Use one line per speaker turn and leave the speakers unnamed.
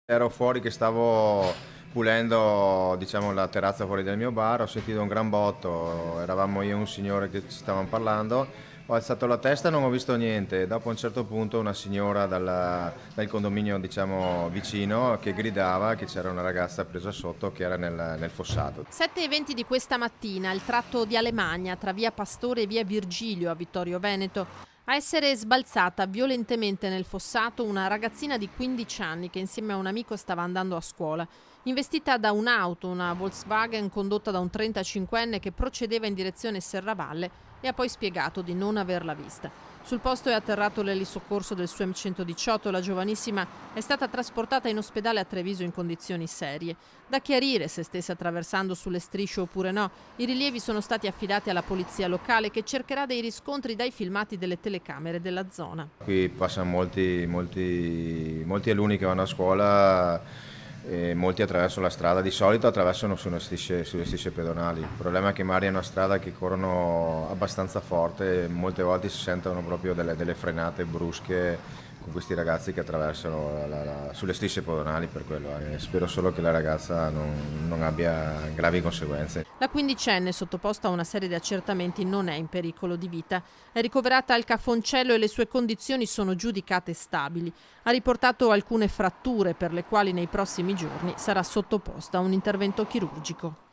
Ero fuori che stavo pulendo, diciamo, la terrazza fuori del mio bar, ho sentito un gran botto, eravamo io e un signore che ci stavamo parlando, ho alzato la testa e non ho visto niente. Dopo a un certo punto una signora dal condominio, diciamo, vicino che gridava che c'era una ragazza presa sotto che era nel fossato.
7:20 di questa mattina, il tratto di Alemagna tra via Pastore e via Virgilio a Vittorio Veneto. A essere sbalzata violentemente nel fossato una ragazzina di 15 anni che insieme a un amico stava andando a scuola. Investita da un'auto, una Volkswagen condotta da un 35enne che procedeva in direzione Serravalle e ha poi spiegato di non averla vista. Sul posto è atterrato l'elisoccorso del SUEM 118. La giovanissima è stata trasportata in ospedale a Treviso in condizioni serie. Da chiarire se stesse attraversando sulle strisce oppure no. I rilievi sono stati affidati alla polizia locale che cercherà dei riscontri dai filmati delle telecamere della zona.
Qui passano molti alunni che vanno a scuola e molti attraverso la strada, di solito attraversano sulle strisce pedonali. Il problema è che magari è una strada che corrono abbastanza forte e molte volte si sentono proprio delle frenate brusche con questi ragazzi che attraversano sulle strisce pedonali per quello. Spero solo che la ragazza non abbia gravi conseguenze.
La quindicenne, sottoposta a una serie di accertamenti, non è in pericolo di vita. È ricoverata al Cafoncello e le sue condizioni sono giudicate stabili. Ha riportato alcune fratture per le quali nei prossimi giorni sarà sottoposta a un intervento chirurgico.